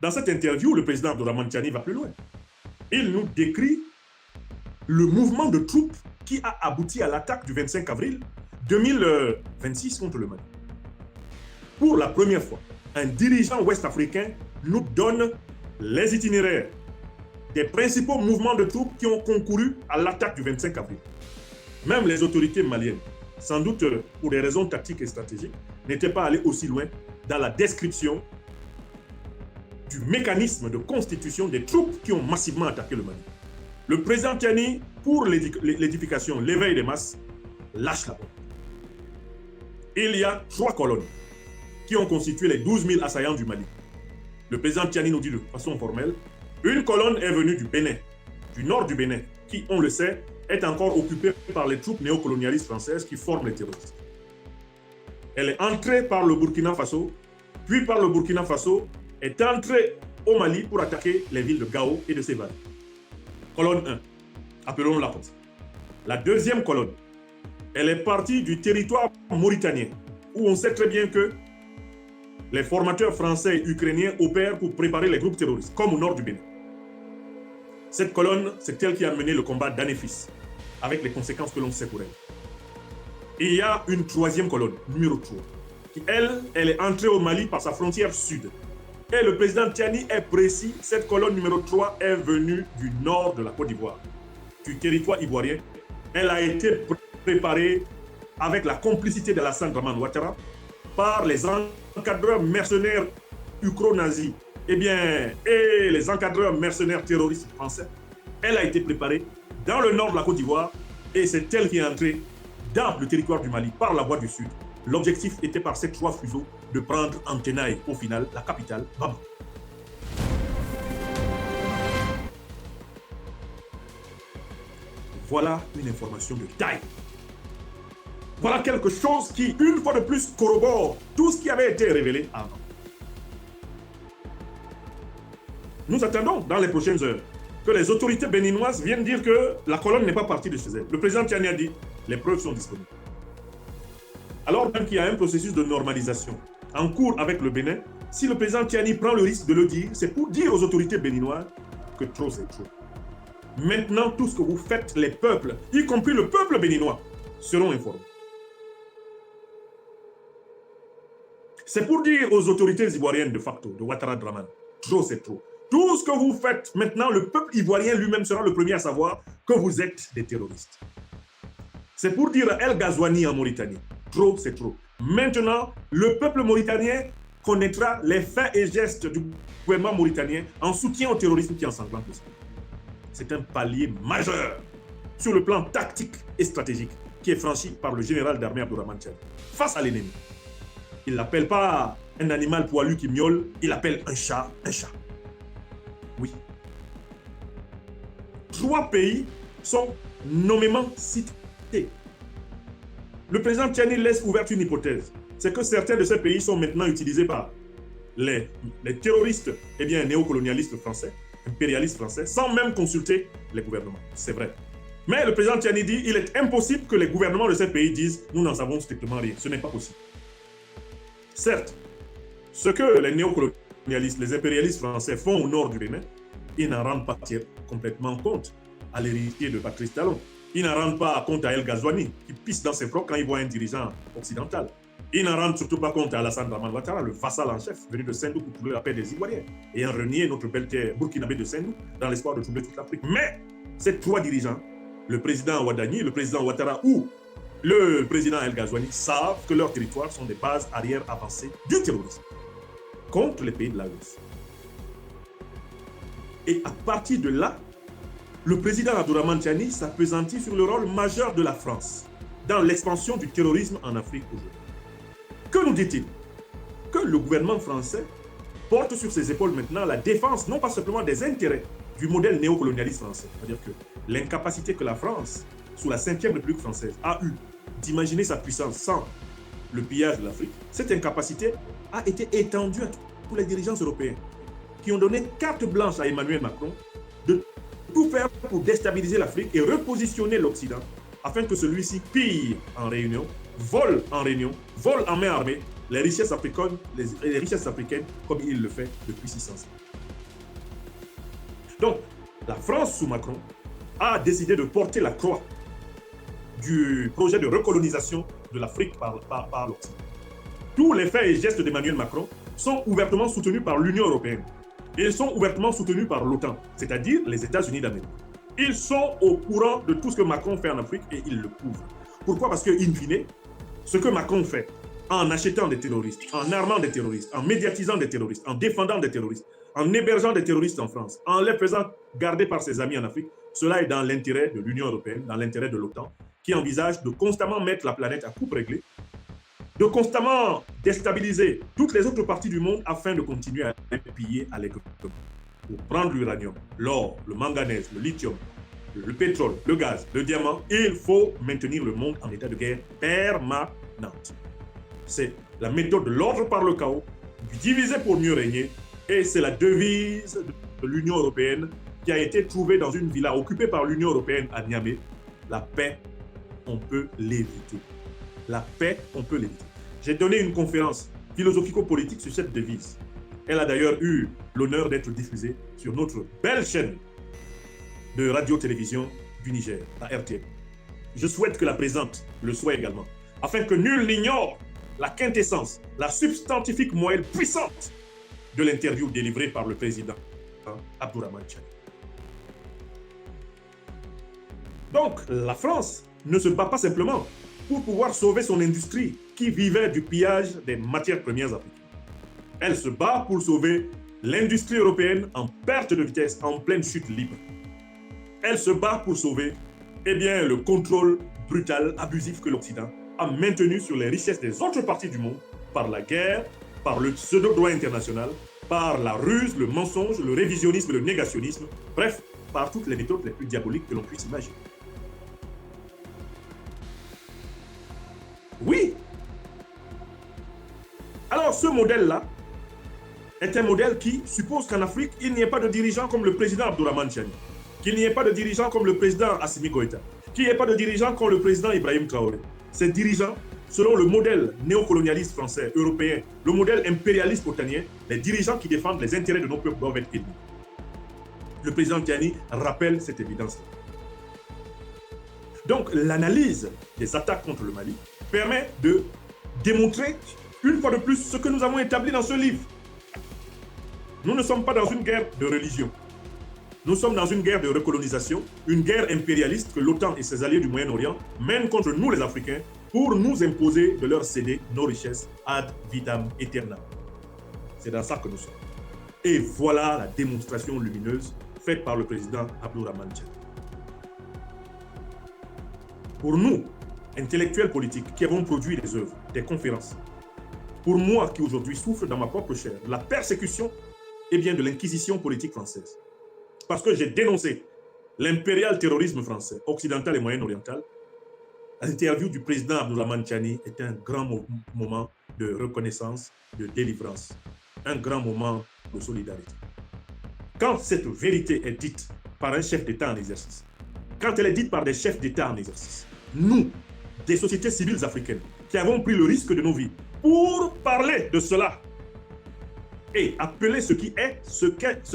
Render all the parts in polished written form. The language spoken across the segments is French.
Dans cette interview, le président Abdourahmane Tiani va plus loin. Il nous décrit le mouvement de troupes qui a abouti à l'attaque du 25 avril 2026 contre le Mali. Pour la première fois, un dirigeant ouest-africain nous donne les itinéraires des principaux mouvements de troupes qui ont concouru à l'attaque du 25 avril. Même les autorités maliennes, sans doute pour des raisons tactiques et stratégiques, n'étaient pas allées aussi loin dans la description du mécanisme de constitution des troupes qui ont massivement attaqué le Mali. Le président Tiani, pour l'édification, l'éveil des masses, lâche la bombe. Il y a 3 colonnes qui ont constitué les 12 000 assaillants du Mali. Le président Tiani nous dit de façon formelle, une colonne est venue du Bénin, du nord du Bénin, qui, on le sait, est encore occupée par les troupes néocolonialistes françaises qui forment les terroristes. Elle est entrée par le Burkina Faso, puis par le Burkina Faso, est entrée au Mali pour attaquer les villes de Gao et de Séval. Colonne 1, appelons-la comme ça. La deuxième colonne, elle est partie du territoire mauritanien, où on sait très bien que les formateurs français et ukrainiens opèrent pour préparer les groupes terroristes, comme au nord du Bénin. Cette colonne, c'est elle qui a mené le combat d'Anefis, avec les conséquences que l'on sait pour elle. Et il y a une 3e colonne, numéro 3, qui, elle est entrée au Mali par sa frontière sud. Et le président Tiani est précis, cette colonne numéro 3 est venue du nord de la Côte d'Ivoire, du territoire ivoirien. Elle a été préparée avec la complicité de Alassane Dramane Ouattara par les encadreurs mercenaires ukro-nazis et les encadreurs mercenaires terroristes français. Elle a été préparée dans le nord de la Côte d'Ivoire et c'est elle qui est entrée dans le territoire du Mali par la voie du sud. L'objectif était par ces 3 fuseaux de prendre en tenaille, au final, la capitale, Bamako. Voilà une information de taille. Voilà quelque chose qui, une fois de plus, corrobore tout ce qui avait été révélé avant. Nous attendons, dans les prochaines heures, que les autorités béninoises viennent dire que la colonne n'est pas partie de chez elles. Le président Tiani a dit, les preuves sont disponibles. Alors même qu'il y a un processus de normalisation en cours avec le Bénin, si le président Tiani prend le risque de le dire, c'est pour dire aux autorités béninoises que trop c'est trop. Maintenant, tout ce que vous faites, les peuples, y compris le peuple béninois, seront informés. C'est pour dire aux autorités ivoiriennes de facto, de Ouattara Dramane, trop c'est trop. Tout ce que vous faites, maintenant, le peuple ivoirien lui-même sera le premier à savoir que vous êtes des terroristes. C'est pour dire à El Ghazouani en Mauritanie, trop c'est trop. Maintenant, le peuple mauritanien connaîtra les faits et gestes du gouvernement mauritanien en soutien au terrorisme qui ensanglante le Sahel. C'est un palier majeur sur le plan tactique et stratégique qui est franchi par le général d'armée Abdourahmane Tiani face à l'ennemi. Il l'appelle pas un animal poilu qui miaule, il appelle un chat un chat. Oui. 3 pays sont nommément cités. Le président Tiani laisse ouverte une hypothèse. C'est que certains de ces pays sont maintenant utilisés par les terroristes néocolonialistes français, impérialistes français, sans même consulter les gouvernements. C'est vrai. Mais le président Tiani dit qu'il est impossible que les gouvernements de ces pays disent « nous n'en savons strictement rien ». Ce n'est pas possible. Certes, ce que les néocolonialistes, les impérialistes français font au nord du Bénin, ils n'en rendent pas complètement compte à l'héritier de Patrice Talon. Ils n'en rendent pas compte à El Ghazouani, qui pisse dans ses frocs quand il voit un dirigeant occidental. Ils n'en rendent surtout pas compte à Alassane Dramane Ouattara, le vassal en chef, venu de Sendou pour trouver la paix des Ivoiriens, ayant renié notre belle terre burkinabé de Sendou dans l'espoir de troubler toute l'Afrique. Mais ces 3 dirigeants, le président Ouadani, le président Ouattara ou le président El Ghazouani, savent que leurs territoires sont des bases arrière avancées du terrorisme contre les pays de l'AES. Et à partir de là, le président Abdourahmane Tiani s'appesantit sur le rôle majeur de la France dans l'expansion du terrorisme en Afrique aujourd'hui. Que nous dit-il? Que le gouvernement français porte sur ses épaules maintenant la défense non pas simplement des intérêts du modèle néocolonialiste français, c'est-à-dire que l'incapacité que la France, sous la 5e République française, a eue d'imaginer sa puissance sans le pillage de l'Afrique, cette incapacité a été étendue à tous les dirigeants européens qui ont donné carte blanche à Emmanuel Macron de tout faire pour déstabiliser l'Afrique et repositionner l'Occident afin que celui-ci pille en réunion, vole en réunion, vole en main armée les richesses africaines, les richesses africaines comme il le fait depuis 600 ans. Donc, la France sous Macron a décidé de porter la croix du projet de recolonisation de l'Afrique par l'Occident. Tous les faits et gestes d'Emmanuel Macron sont ouvertement soutenus par l'Union européenne. Ils sont ouvertement soutenus par l'OTAN, c'est-à-dire les États-Unis d'Amérique. Ils sont au courant de tout ce que Macron fait en Afrique et ils le couvrent. Pourquoi? Parce que, in fine, ce que Macron fait en achetant des terroristes, en armant des terroristes, en médiatisant des terroristes, en défendant des terroristes, en hébergeant des terroristes en France, en les faisant garder par ses amis en Afrique, cela est dans l'intérêt de l'Union européenne, dans l'intérêt de l'OTAN, qui envisage de constamment mettre la planète à coupe réglée, de constamment déstabiliser toutes les autres parties du monde afin de continuer à piller à l'économie. Pour prendre l'uranium, l'or, le manganèse, le lithium, le pétrole, le gaz, le diamant, il faut maintenir le monde en état de guerre permanente. C'est la méthode de l'ordre par le chaos, diviser pour mieux régner, et c'est la devise de l'Union européenne qui a été trouvée dans une villa occupée par l'Union européenne à Niamey. La paix, on peut l'éviter. La paix, on peut l'éviter. J'ai donné une conférence philosophico-politique sur cette devise. Elle a d'ailleurs eu l'honneur d'être diffusée sur notre belle chaîne de radio-télévision du Niger, la RTM. Je souhaite que la présente le soit également, afin que nul n'ignore la quintessence, la substantifique moelle puissante de l'interview délivrée par le président Abdourahmane Tchani. Donc, la France ne se bat pas simplement pour pouvoir sauver son industrie qui vivait du pillage des matières premières africaines. Elle se bat pour sauver l'industrie européenne en perte de vitesse, en pleine chute libre. Elle se bat pour sauver le contrôle brutal, abusif que l'Occident a maintenu sur les richesses des autres parties du monde par la guerre, par le pseudo-droit international, par la ruse, le mensonge, le révisionnisme, le négationnisme, bref, par toutes les méthodes les plus diaboliques que l'on puisse imaginer. Oui. Alors, ce modèle-là est un modèle qui suppose qu'en Afrique, il n'y ait pas de dirigeants comme le président Abdourahmane Tchani, qu'il n'y ait pas de dirigeants comme le président Assimi Goïta, qu'il n'y ait pas de dirigeants comme le président Ibrahim Traoré. Ces dirigeants, selon le modèle néocolonialiste français, européen, le modèle impérialiste otanien, les dirigeants qui défendent les intérêts de nos peuples doivent être élus. Le président Tchani rappelle cette évidence-là. Donc, l'analyse des attaques contre le Mali permet de démontrer une fois de plus ce que nous avons établi dans ce livre. Nous ne sommes pas dans une guerre de religion. Nous sommes dans une guerre de recolonisation, une guerre impérialiste que l'OTAN et ses alliés du Moyen-Orient mènent contre nous les Africains pour nous imposer de leur céder nos richesses ad vitam aeternam. C'est dans ça que nous sommes. Et voilà la démonstration lumineuse faite par le président Abdourahmane Tchani. Pour nous, intellectuels politiques qui avons produit des œuvres, des conférences, pour moi qui aujourd'hui souffre dans ma propre chair de la persécution de l'inquisition politique française, parce que j'ai dénoncé l'impérial terrorisme français, occidental et moyen-oriental, l'interview du président Abdourahmane Tchani est un grand moment de reconnaissance, de délivrance, un grand moment de solidarité. Quand cette vérité est dite par un chef d'État en exercice, quand elle est dite par des chefs d'État en exercice, nous, des sociétés civiles africaines, qui avons pris le risque de nos vies pour parler de cela et appeler ce qui est, ce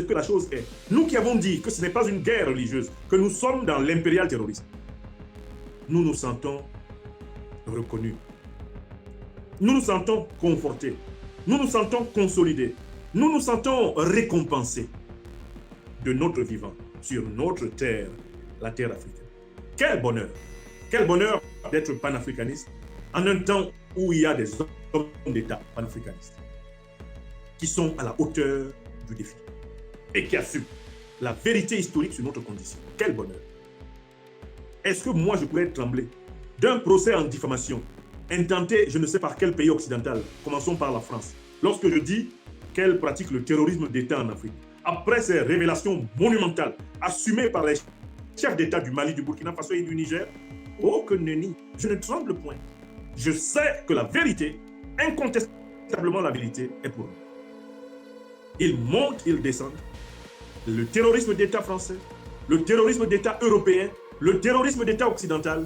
que la chose est. Nous qui avons dit que ce n'est pas une guerre religieuse, que nous sommes dans l'impérial terrorisme, nous nous sentons reconnus. Nous nous sentons confortés. Nous nous sentons consolidés. Nous nous sentons récompensés de notre vivant sur notre terre, la terre africaine. Quel bonheur! Quel bonheur d'être panafricaniste en un temps où il y a des hommes d'État panafricanistes qui sont à la hauteur du défi et qui assument la vérité historique sur notre condition. Quel bonheur! Est-ce que moi je pourrais trembler d'un procès en diffamation intenté je ne sais par quel pays occidental, commençons par la France, lorsque je dis qu'elle pratique le terrorisme d'État en Afrique, après ces révélations monumentales assumées par les chefs d'État du Mali, du Burkina Faso et du Niger? Oh que nenni, je ne tremble point. Je sais que la vérité, incontestablement la vérité, est pour nous. Ils montent, ils descendent. Le terrorisme d'État français, le terrorisme d'État européen, le terrorisme d'État occidental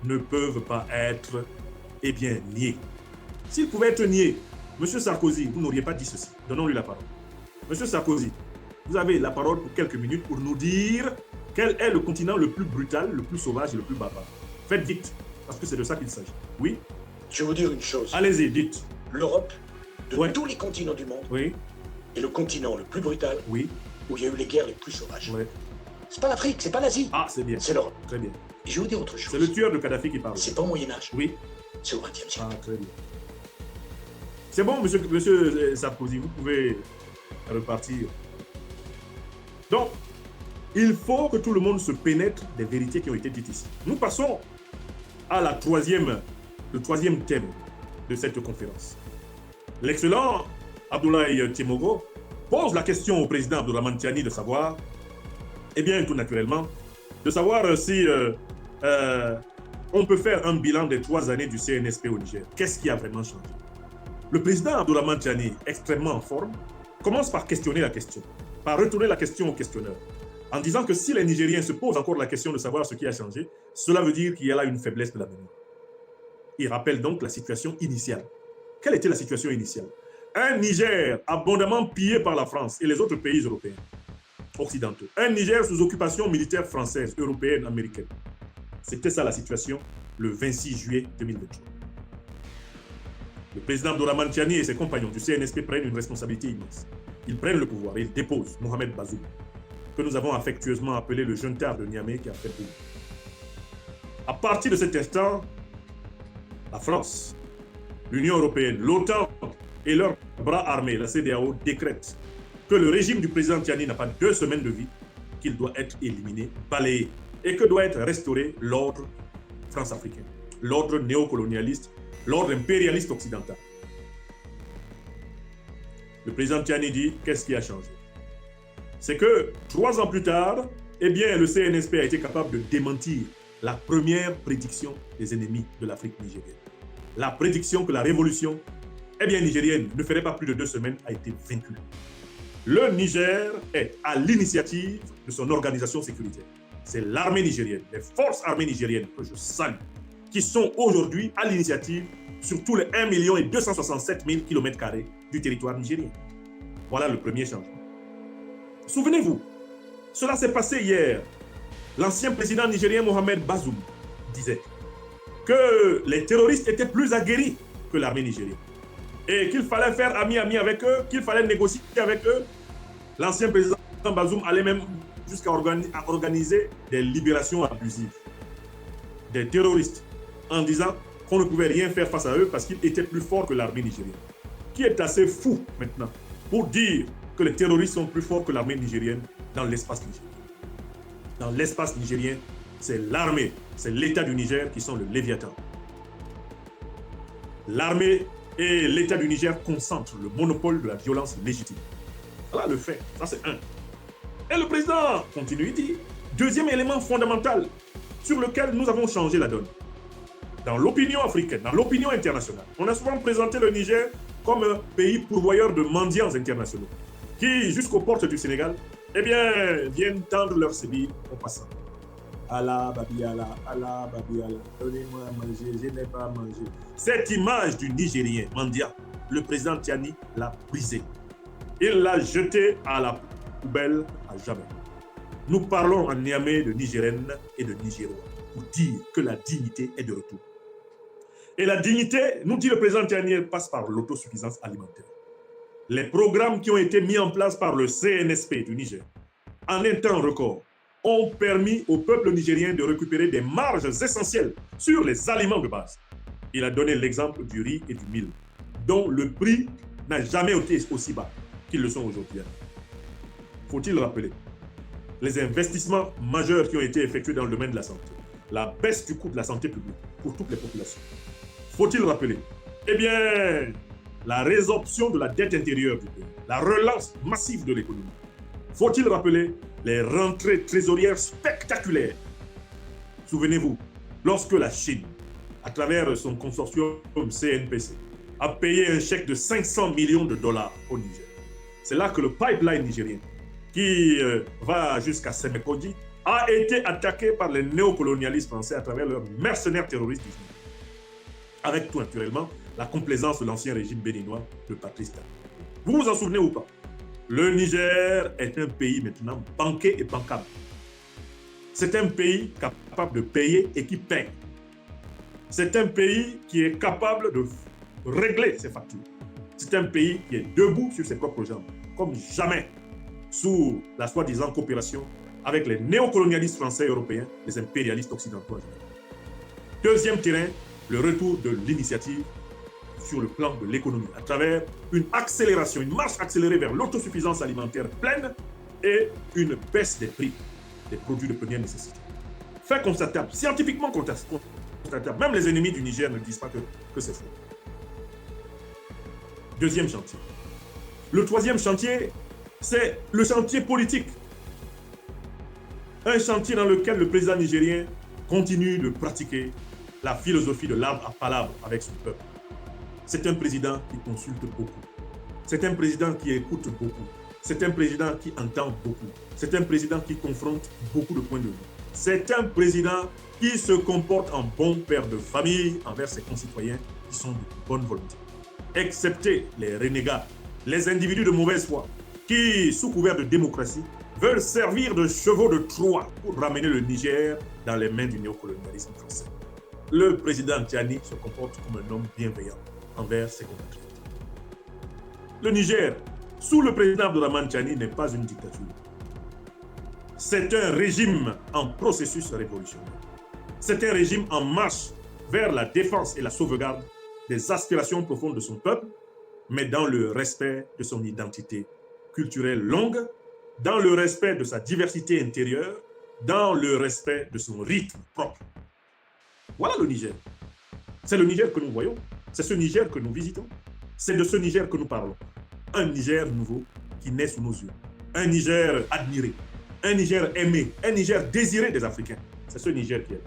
ne peuvent pas être, niés. S'il pouvait être nié, M. Sarkozy, vous n'auriez pas dit ceci. Donnons-lui la parole. M. Sarkozy, vous avez la parole pour quelques minutes pour nous dire quel est le continent le plus brutal, le plus sauvage et le plus barbare. Faites vite, parce que c'est de ça qu'il s'agit. Oui? Je vais vous dire une chose. Allez-y, dites. L'Europe, de Ouais. tous les continents du monde, Oui, est le continent le plus brutal, oui, où il y a eu les guerres les plus sauvages. oui. C'est pas l'Afrique, c'est pas l'Asie, Ah, c'est bien. c'est l'Europe. Très bien. Et je vais vous dire autre chose. C'est le tueur de Kadhafi qui parle. C'est pas au Moyen-Âge, Oui. c'est au XXe siècle. Ah, très bien. C'est bon, monsieur Sarkozy, vous pouvez repartir. Donc, il faut que tout le monde se pénètre des vérités qui ont été dites ici. Nous passons à le troisième thème de cette conférence. L'excellent Abdoulaye Tiemogo pose la question au président Abdourahmane Tiani de savoir, eh bien, tout naturellement, de savoir si on peut faire un bilan des 3 années du CNSP au Niger. Qu'est-ce qui a vraiment changé? Le président Abdourahmane Tiani, extrêmement en forme, commence par questionner la question, par retourner la question au questionneur, en disant que si les Nigériens se posent encore la question de savoir ce qui a changé, cela veut dire qu'il y a là une faiblesse de la mémoire. Il rappelle donc la situation initiale. Quelle était la situation initiale? Un Niger abondamment pillé par la France et les autres pays européens, occidentaux. Un Niger sous occupation militaire française, européenne, américaine. C'était ça la situation le 26 juillet 2023. Le président Abdourahmane Tiani et ses compagnons du CNSP prennent une responsabilité immense. Ils prennent le pouvoir et ils déposent Mohamed Bazoum, que nous avons affectueusement appelé le juntar de Niamey qui a fait boum. À partir de cet instant, la France, l'Union européenne, l'OTAN et leurs bras armés, la CEDEAO, décrètent que le régime du président Tiani n'a pas 2 semaines de vie, qu'il doit être éliminé, balayé, et que doit être restauré l'ordre france-africain, l'ordre néocolonialiste, l'ordre impérialiste occidental. Le président Tiani dit, qu'est-ce qui a changé? C'est que 3 ans plus tard, eh bien, le CNSP a été capable de démentir la première prédiction des ennemis de l'Afrique nigérienne. La prédiction que la révolution, eh bien, nigérienne ne ferait pas plus de 2 semaines a été vaincue. Le Niger est à l'initiative de son organisation sécuritaire. C'est l'armée nigérienne, les forces armées nigériennes que je salue, qui sont aujourd'hui à l'initiative sur tous les 1 267 000 km² du territoire nigérien. Voilà le premier changement. Souvenez-vous, cela s'est passé hier. L'ancien président nigérien Mohamed Bazoum disait que les terroristes étaient plus aguerris que l'armée nigérienne et qu'il fallait faire ami-ami avec eux, qu'il fallait négocier avec eux. L'ancien président Bazoum allait même jusqu'à organiser des libérations abusives des terroristes en disant qu'on ne pouvait rien faire face à eux parce qu'ils étaient plus forts que l'armée nigérienne. Qui est assez fou maintenant pour dire que les terroristes sont plus forts que l'armée nigérienne dans l'espace nigérien. Dans l'espace nigérien, c'est l'armée, c'est l'État du Niger qui sont le Léviathan. L'armée et l'État du Niger concentrent le monopole de la violence légitime. Voilà le fait, ça c'est un. Et le président continue, il dit, deuxième élément fondamental sur lequel nous avons changé la donne. Dans l'opinion africaine, dans l'opinion internationale, on a souvent présenté le Niger comme un pays pourvoyeur de mendiants internationaux qui, jusqu'aux portes du Sénégal, eh bien, viennent tendre leur sébille aux passants. Allah, babi Allah, donnez-moi à manger, je n'ai pas à manger. Cette image du Nigérien mendiant, le président Tiani l'a brisée. Il l'a jetée à la poubelle à jamais. Nous parlons en Niamey de Nigériennes et de Nigérois pour dire que la dignité est de retour. Et la dignité, nous dit le président Tiani, passe par l'autosuffisance alimentaire. Les programmes qui ont été mis en place par le CNSP du Niger, en un temps record, ont permis au peuple nigérien de récupérer des marges essentielles sur les aliments de base. Il a donné l'exemple du riz et du mil, dont le prix n'a jamais été aussi bas qu'ils le sont aujourd'hui. Faut-il rappeler les investissements majeurs qui ont été effectués dans le domaine de la santé, la baisse du coût de la santé publique pour toutes les populations. Faut-il rappeler eh bien, la résorption de la dette intérieure du pays, la relance massive de l'économie. Faut-il rappeler les rentrées trésorières spectaculaires? Souvenez-vous, lorsque la Chine, à travers son consortium CNPC, a payé un chèque de 500 millions de dollars au Niger. C'est là que le pipeline nigérien, qui va jusqu'à Sémékodi, a été attaqué par les néocolonialistes français à travers leurs mercenaires terroristes. Avec tout naturellement la complaisance de l'ancien régime béninois de Patrice Talon. Vous vous en souvenez ou pas? Le Niger est un pays maintenant banqué et bancable. C'est un pays capable de payer et qui paye. C'est un pays qui est capable de régler ses factures. C'est un pays qui est debout sur ses propres jambes, comme jamais, sous la soi-disant coopération avec les néocolonialistes français et européens, les impérialistes occidentaux. Deuxième terrain, le retour de l'initiative sur le plan de l'économie, à travers une accélération, une marche accélérée vers l'autosuffisance alimentaire pleine et une baisse des prix des produits de première nécessité. Fait constatable, scientifiquement constatable, même les ennemis du Niger ne disent pas que c'est faux. Deuxième chantier. Le troisième chantier, c'est le chantier politique. Un chantier dans lequel le président nigérien continue de pratiquer la philosophie de l'arbre à palabre avec son peuple. C'est un président qui consulte beaucoup. C'est un président qui écoute beaucoup. C'est un président qui entend beaucoup. C'est un président qui confronte beaucoup de points de vue. C'est un président qui se comporte en bon père de famille envers ses concitoyens qui sont de bonne volonté. Excepté les renégats, les individus de mauvaise foi, qui, sous couvert de démocratie, veulent servir de chevaux de Troie pour ramener le Niger dans les mains du néocolonialisme français. Le président Tchani se comporte comme un homme bienveillant envers ses compatriotes. Le Niger, sous le président Abdourahmane Tchani, n'est pas une dictature. C'est un régime en processus révolutionnaire. C'est un régime en marche vers la défense et la sauvegarde des aspirations profondes de son peuple, mais dans le respect de son identité culturelle longue, dans le respect de sa diversité intérieure, dans le respect de son rythme propre. Voilà le Niger. C'est le Niger que nous voyons. C'est ce Niger que nous visitons. C'est de ce Niger que nous parlons. Un Niger nouveau qui naît sous nos yeux. Un Niger admiré. Un Niger aimé. Un Niger désiré des Africains. C'est ce Niger qui est là.